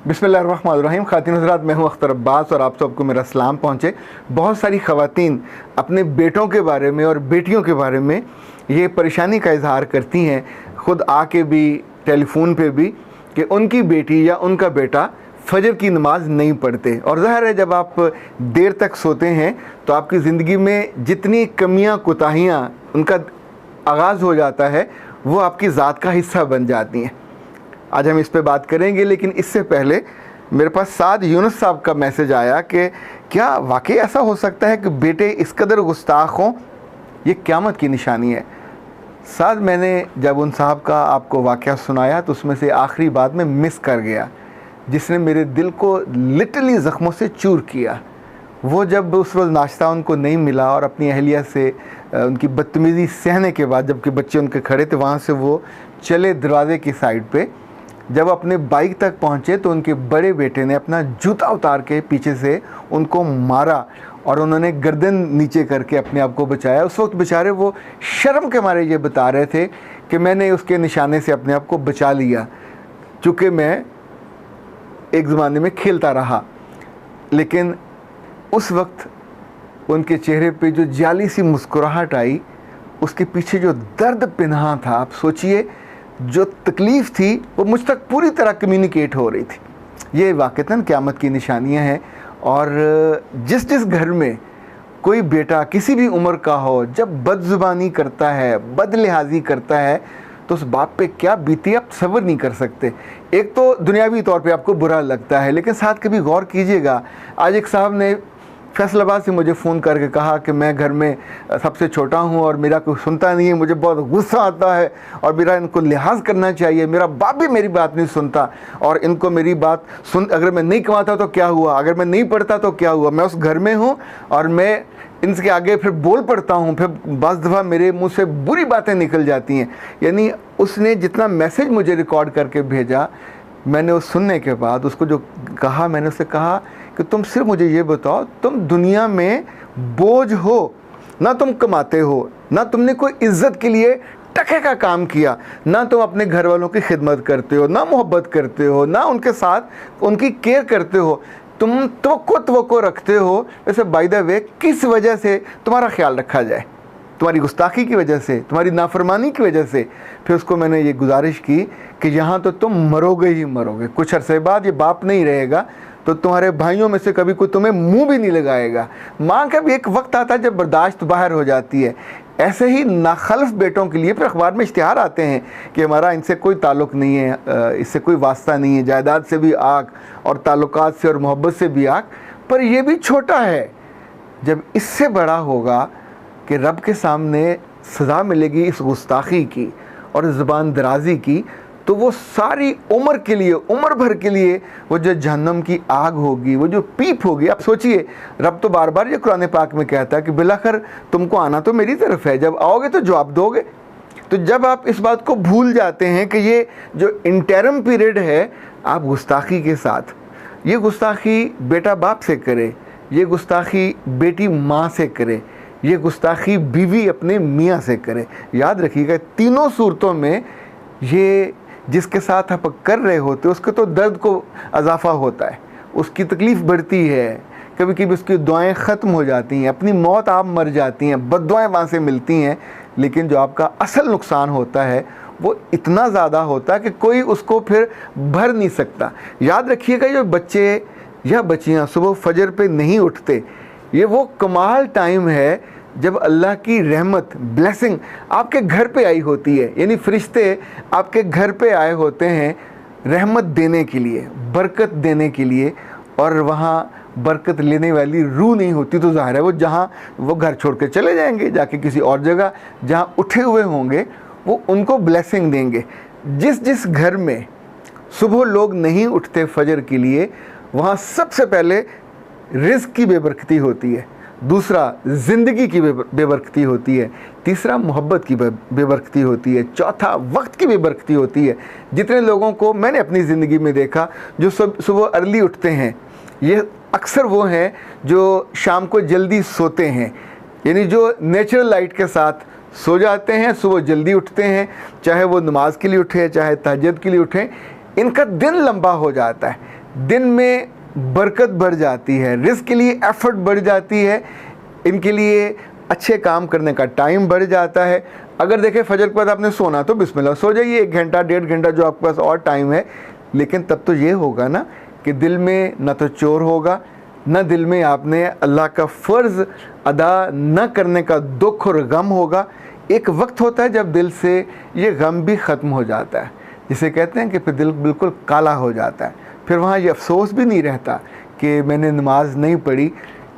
बिस्मिल्लाहिर्रहमानिर्रहीम। ख़ातिन हज़रात, मैं हूँ अख्तर अब्बास और आप सबको मेरा सलाम पहुँचे। बहुत सारी ख़वातीन अपने बेटों के बारे में और बेटियों के बारे में ये परेशानी का इजहार करती हैं, ख़ुद आके भी टेलीफोन पे भी, कि उनकी बेटी या उनका बेटा फजर की नमाज़ नहीं पढ़ते। और ज़ाहिर है, जब आप देर तक सोते हैं तो आपकी ज़िंदगी में जितनी कमियाँ कोताहियाँ उनका आगाज़ हो जाता है वो आपकी ज़ात का हिस्सा बन जाती हैं। आज हम इस पे बात करेंगे, लेकिन इससे पहले मेरे पास साद यूनुस साहब का मैसेज आया कि क्या वाकई ऐसा हो सकता है कि बेटे इस कदर गुस्ताख हों? ये क़यामत की निशानी है। साद, मैंने जब उन साहब का आपको वाक़या सुनाया तो उसमें से आखिरी बात में मिस कर गया, जिसने मेरे दिल को लिटरली ज़ख्मों से चूर किया। वो जब उस रोज़ नाश्ता उनको नहीं मिला और अपनी अहलिया से उनकी बदतमीज़ी सहने के बाद, जबकि बच्चे उनके खड़े थे, वहाँ से वो चले दरवाज़े की साइड पे। जब अपने बाइक तक पहुँचे तो उनके बड़े बेटे ने अपना जूता उतार के पीछे से उनको मारा और उन्होंने गर्दन नीचे करके अपने आप को बचाया। उस वक्त बेचारे वो शर्म के मारे ये बता रहे थे कि मैंने उसके निशाने से अपने आप को बचा लिया, चूँकि मैं एक ज़माने में खेलता रहा। लेकिन उस वक्त उनके चेहरे पे जो जाली सी मुस्कुराहट आई, उसके पीछे जो दर्द पिन्हा था, आप सोचिए, जो तकलीफ़ थी वो मुझ तक पूरी तरह कम्युनिकेट हो रही थी। ये वाक़तन क़यामत की निशानियां हैं। और जिस जिस घर में कोई बेटा किसी भी उम्र का हो, जब बदज़ुबानी करता है, बदलिहाजी करता है, तो उस बाप पे क्या बीती आप तसव्वुर नहीं कर सकते। एक तो दुनियावी तौर पे आपको बुरा लगता है, लेकिन साथ कभी गौर कीजिएगा। आज एक साहब ने फैसलाबाद से मुझे फ़ोन करके कहा कि मैं घर में सबसे छोटा हूँ और मेरा कोई सुनता नहीं है, मुझे बहुत गुस्सा आता है और मेरा इनको लिहाज करना चाहिए। मेरा बाप भी मेरी बात नहीं सुनता और इनको मेरी बात सुन, अगर मैं नहीं कमाता तो क्या हुआ, अगर मैं नहीं पढ़ता तो क्या हुआ, मैं उस घर में हूँ और मैं इनके आगे फिर बोल पड़ता हूँ, फिर बाज़ दफ़ा मेरे मुँह से बुरी बातें निकल जाती हैं। यानी उसने जितना मैसेज मुझे रिकॉर्ड करके भेजा, मैंने उस सुनने के बाद उसको जो कहा, मैंने उससे कहा कि तुम सिर्फ मुझे ये बताओ, तुम दुनिया में बोझ हो, ना तुम कमाते हो, ना तुमने कोई इज्जत के लिए टके का काम किया, ना तुम अपने घर वालों की खिदमत करते हो, ना मोहब्बत करते हो, ना उनके साथ उनकी केयर करते हो, तुम तो रखते हो। वैसे बाय द वे, किस वजह से तुम्हारा ख्याल रखा जाए? तुम्हारी गुस्ताखी की वजह से, तुम्हारी नाफरमानी की वजह से। फिर उसको मैंने ये गुजारिश की कि यहाँ तो तुम मरोगे ही मरोगे, कुछ अरसे बाद ये बाप नहीं रहेगा तो तुम्हारे भाइयों में से कभी कोई तुम्हें मुंह भी नहीं लगाएगा। माँ का भी एक वक्त आता है जब बर्दाश्त बाहर हो जाती है। ऐसे ही नाखलफ बेटों के लिए फिर अखबार में इश्तिहार आते हैं कि हमारा इनसे कोई ताल्लुक़ नहीं है, इससे कोई वास्ता नहीं है, जायदाद से भी आग और ताल्लुकात से और मोहब्बत से भी आग। पर यह भी छोटा है। जब इससे बड़ा होगा कि रब के सामने सज़ा मिलेगी इस गुस्ताखी की और ज़ुबान दराजी की, तो वो सारी उम्र के लिए, उम्र भर के लिए वो जो जहन्नम की आग होगी, वो जो पीप होगी। आप सोचिए, रब तो बार बार ये कुरान पाक में कहता है कि बिलाखिर तुमको आना तो मेरी तरफ है, जब आओगे तो जवाब दोगे। तो जब आप इस बात को भूल जाते हैं कि ये जो इंटरम पीरियड है, आप गुस्ताखी के साथ, ये गुस्ताखी बेटा बाप से करे, ये गुस्ताखी बेटी माँ से करे, ये गुस्ताखी बीवी अपने मियाँ से करे। याद रखिएगा, तीनों सूरतों में ये जिसके साथ आप कर रहे होते उसके तो दर्द को अजाफा होता है, उसकी तकलीफ़ बढ़ती है, कभी कभी उसकी दुआएं ख़त्म हो जाती हैं, अपनी मौत आप मर जाती हैं, बद्दुआएं वहाँ से मिलती हैं। लेकिन जो आपका असल नुकसान होता है वो इतना ज़्यादा होता है कि कोई उसको फिर भर नहीं सकता। याद रखिएगा, जो बच्चे या बच्चियाँ सुबह फजर पे नहीं उठते, ये वो कमाल टाइम है जब अल्लाह की रहमत, ब्लेसिंग आपके घर पे आई होती है। यानी फ़रिश्ते आपके घर पे आए होते हैं रहमत देने के लिए, बरकत देने के लिए। और वहाँ बरकत लेने वाली रूह नहीं होती तो ज़ाहिर है वो जहाँ वो घर छोड़ के चले जाएंगे, जाके किसी और जगह जहाँ उठे हुए होंगे वो उनको ब्लेसिंग देंगे। जिस जिस घर में सुबह लोग नहीं उठते फजर के लिए, वहाँ सबसे पहले रिज़्क़ की बेबरकती होती है, दूसरा ज़िंदगी की बेबरकती होती है, तीसरा मोहब्बत की बेबरकती होती है, चौथा वक्त की बेबरकती होती है। जितने लोगों को मैंने अपनी ज़िंदगी में देखा जो सुबह अर्ली उठते हैं, ये अक्सर वो हैं जो शाम को जल्दी सोते हैं। यानी जो नेचुरल लाइट के साथ सो जाते हैं, सुबह जल्दी उठते हैं, चाहे वो नमाज के लिए उठे, चाहे तहज्जुद के लिए उठें, इनका दिन लंबा हो जाता है। दिन में बरकत बढ़ जाती है, रिस्क के लिए एफर्ट बढ़ जाती है, इनके लिए अच्छे काम करने का टाइम बढ़ जाता है। अगर देखें फजर के बाद आपने सोना तो बिस्मिल्लाह सो जाइए, 1 घंटा 1.5 घंटा जो आपके पास और टाइम है, लेकिन तब तो ये होगा ना कि दिल में न तो चोर होगा, न दिल में आपने अल्लाह का फ़र्ज़ अदा न करने का दुख और गम होगा। एक वक्त होता है जब दिल से ये गम भी ख़त्म हो जाता है, जिसे कहते हैं कि फिर दिल बिल्कुल काला हो जाता है, फिर वहाँ ये अफसोस भी नहीं रहता कि मैंने नमाज नहीं पढ़ी।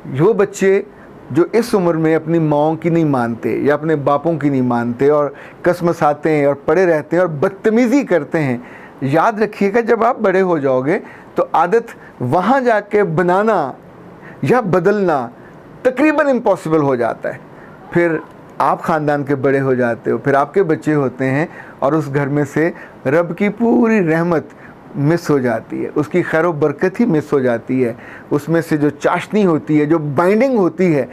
जो बच्चे जो इस उम्र में अपनी माओं की नहीं मानते या अपने बापों की नहीं मानते और कसमसाते हैं और पड़े रहते हैं और बदतमीज़ी करते हैं, याद रखिएगा जब आप बड़े हो जाओगे तो आदत वहाँ जाके बनाना या बदलना तकरीबन इम्पॉसिबल हो जाता है। फिर आप ख़ानदान के बड़े हो जाते हो, फिर आपके बच्चे होते हैं और उस घर में से रब की पूरी रहमत मिस हो जाती है, उसकी खैर व बरकत ही मिस हो जाती है। उसमें से जो चाशनी होती है, जो बाइंडिंग होती है,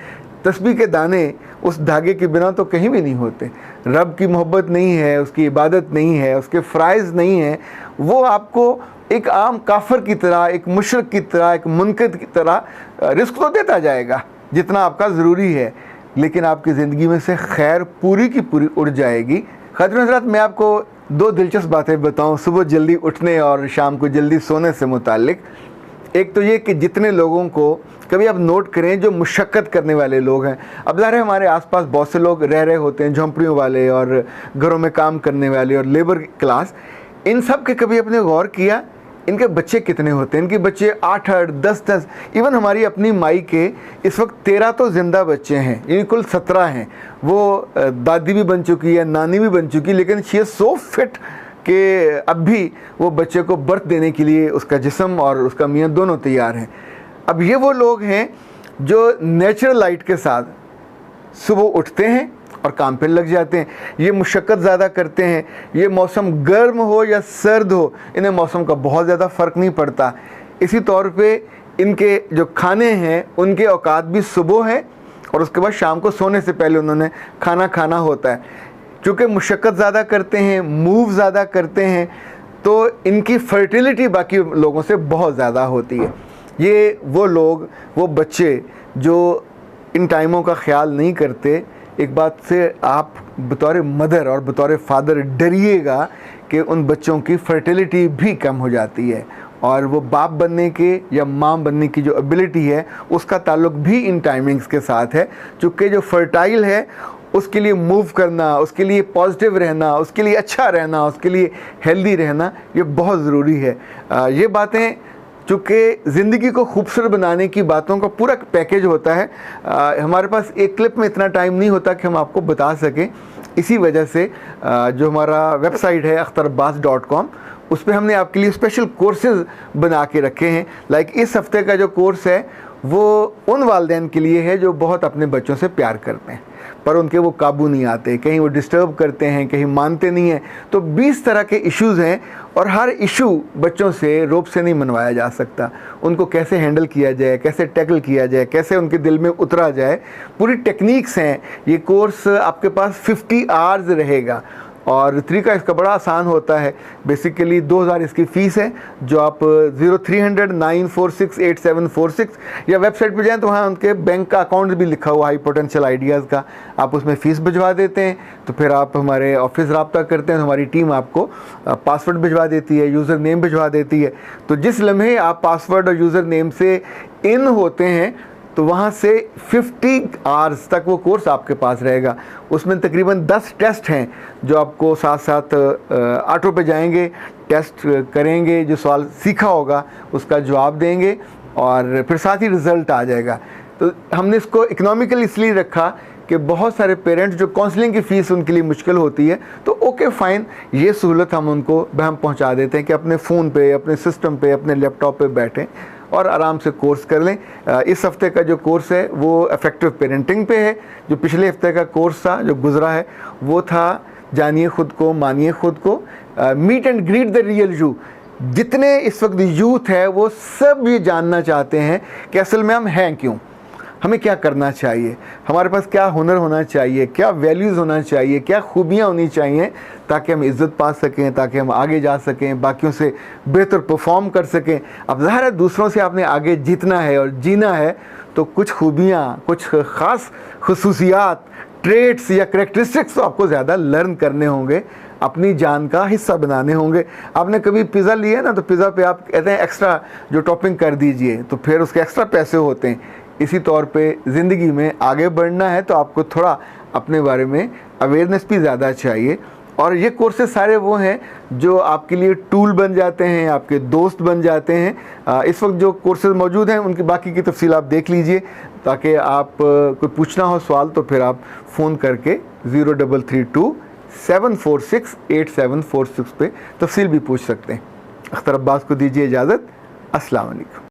तस्बीह के दाने उस धागे के बिना तो कहीं भी नहीं होते। रब की मोहब्बत नहीं है, उसकी इबादत नहीं है, उसके फ़राइज़ नहीं है, वो आपको एक आम काफिर की तरह, एक मुशरिक की तरह, एक मुनकिर की तरह रिस्क तो देता जाएगा जितना आपका ज़रूरी है, लेकिन आपकी ज़िंदगी में से खैर पूरी की पूरी उड़ जाएगी। ख़ातिन हज़रात, मैं आपको 2 दिलचस्प बातें बताऊं सुबह जल्दी उठने और शाम को जल्दी सोने से मुताल्लिक। एक तो ये कि जितने लोगों को कभी आप नोट करें जो मुशक्क़त करने वाले लोग हैं, अब ज़ाहिर है हमारे आसपास बहुत से लोग रह रहे होते हैं, झोंपड़ियों वाले और घरों में काम करने वाले और लेबर क्लास, इन सब के कभी आपने गौर किया इनके बच्चे कितने होते हैं? इनके बच्चे 8-8, 10-10, इवन हमारी अपनी माई के इस वक्त 13 तो ज़िंदा बच्चे हैं, यानी कुल 17 हैं। वो दादी भी बन चुकी है, नानी भी बन चुकी, लेकिन शी इज़ सो फिट कि अब भी वो बच्चे को बर्थ देने के लिए उसका जिस्म और उसका मियाँ दोनों तैयार हैं। अब ये वो लोग हैं जो नेचुरल लाइट के साथ सुबह उठते हैं और काम पे लग जाते हैं। ये मुशक्क़त ज़्यादा करते हैं, ये मौसम गर्म हो या सर्द हो, इन्हें मौसम का बहुत ज़्यादा फ़र्क नहीं पड़ता। इसी तौर पे इनके जो खाने हैं उनके औकात भी सुबह है और उसके बाद शाम को सोने से पहले उन्होंने खाना खाना होता है। चूँकि मुशक्क़त ज़्यादा करते हैं, मूव ज़्यादा करते हैं, तो इनकी फर्टिलिटी बाकी लोगों से बहुत ज़्यादा होती है। ये वो लोग, वो बच्चे जो इन टाइमों का ख्याल नहीं करते, एक बात से आप बतौर मदर और बतौर फादर डरिएगा कि उन बच्चों की फर्टिलिटी भी कम हो जाती है और वो बाप बनने के या माँ बनने की जो एबिलिटी है उसका ताल्लुक भी इन टाइमिंग्स के साथ है। चूँकि जो फर्टाइल है उसके लिए मूव करना, उसके लिए पॉजिटिव रहना, उसके लिए अच्छा रहना, उसके लिए हेल्दी रहना, ये बहुत ज़रूरी है। ये बातें चूँकि ज़िंदगी को खूबसूरत बनाने की बातों का पूरा पैकेज होता है। हमारे पास एक क्लिप में इतना टाइम नहीं होता कि हम आपको बता सकें। इसी वजह से जो हमारा वेबसाइट है akhtarabbaas.com, उस पर हमने आपके लिए स्पेशल कोर्सेज़ बना के रखे हैं। लाइक इस हफ़्ते का जो कोर्स है वो उन वालिदैन के लिए है जो बहुत अपने बच्चों से प्यार करते हैं पर उनके वो काबू नहीं आते, कहीं वो डिस्टर्ब करते हैं, कहीं मानते नहीं हैं। तो 20 तरह के इश्यूज़ हैं और हर इशू बच्चों से रोब से नहीं मनवाया जा सकता। उनको कैसे हैंडल किया जाए, कैसे टैकल किया जाए, कैसे उनके दिल में उतरा जाए, पूरी टेक्निक्स हैं। ये कोर्स आपके पास 50 आवर्स रहेगा और तरीका इसका बड़ा आसान होता है। बेसिकली 2000 इसकी फ़ीस है, जो आप 0300 946 8746 या वेबसाइट पर जाएँ तो वहाँ उनके बैंक का अकाउंट भी लिखा हुआ हाई पोटेंशियल आइडियाज़ का, आप उसमें फ़ीस भिजवा देते हैं। तो फिर आप हमारे ऑफिस रब्ता करते हैं तो हमारी टीम आपको पासवर्ड भिजवा देती है, यूज़र नेम भिजवा देती है। तो जिस लम्हे आप पासवर्ड और यूज़र नेम से इन होते हैं तो वहाँ से 50 आवर्स तक वो कोर्स आपके पास रहेगा। उसमें तकरीबन 10 टेस्ट हैं जो आपको साथ साथ ऑटो पे जाएंगे, टेस्ट करेंगे, जो सवाल सीखा होगा उसका जवाब देंगे और फिर साथ ही रिज़ल्ट आ जाएगा। तो हमने इसको इकोनॉमिकल इसलिए रखा कि बहुत सारे पेरेंट्स जो काउंसलिंग की फ़ीस उनके लिए मुश्किल होती है, तो ओके फ़ाइन, ये सहूलत हम उनको हम पहुँचा देते हैं कि अपने फ़ोन पे, अपने सिस्टम पे, अपने लैपटॉप पे बैठें और आराम से कोर्स कर लें। इस हफ़्ते का जो कोर्स है वो इफ़ेक्टिव पेरेंटिंग पे है। जो पिछले हफ्ते का कोर्स था जो गुज़रा है वो था जानिए ख़ुद को, मानिए ख़ुद को, meet and greet the real you. जितने इस वक्त यूथ है वो सब ये जानना चाहते हैं कि असल में हम हैं क्यों, हमें क्या करना चाहिए, हमारे पास क्या हुनर होना चाहिए, क्या वैल्यूज़ होना चाहिए, क्या खूबियाँ होनी चाहिए ताकि हम इज़्ज़त पा सकें, ताकि हम आगे जा सकें, बाकियों से बेहतर परफॉर्म कर सकें। अब ज़ाहिर है दूसरों से आपने आगे जीतना है और जीना है तो कुछ खूबियाँ, कुछ ख़ास खुसूसियात, ट्रेट्स या करेक्टरिस्टिक्स तो आपको ज़्यादा लर्न करने होंगे, अपनी जान का हिस्सा बनाने होंगे। आपने कभी पिज़्ज़ा लिया ना, तो पिज़्ज़ा पे आप कहते हैं एक्स्ट्रा जो टॉपिंग कर दीजिए, तो फिर उसके एक्स्ट्रा पैसे होते हैं। इसी तौर पे ज़िंदगी में आगे बढ़ना है तो आपको थोड़ा अपने बारे में अवेयरनेस भी ज़्यादा चाहिए। और ये कोर्सेज सारे वो हैं जो आपके लिए टूल बन जाते हैं, आपके दोस्त बन जाते हैं। इस वक्त जो कोर्सेज मौजूद हैं उनकी बाकी की तफसील आप देख लीजिए, ताकि आप कोई पूछना हो सवाल तो फिर आप फ़ोन करके 0332-746-8746 पे तफसील भी पूछ सकते हैं। अख्तर अब्बास को दीजिए इजाज़त। अस्सलाम वालेकुम।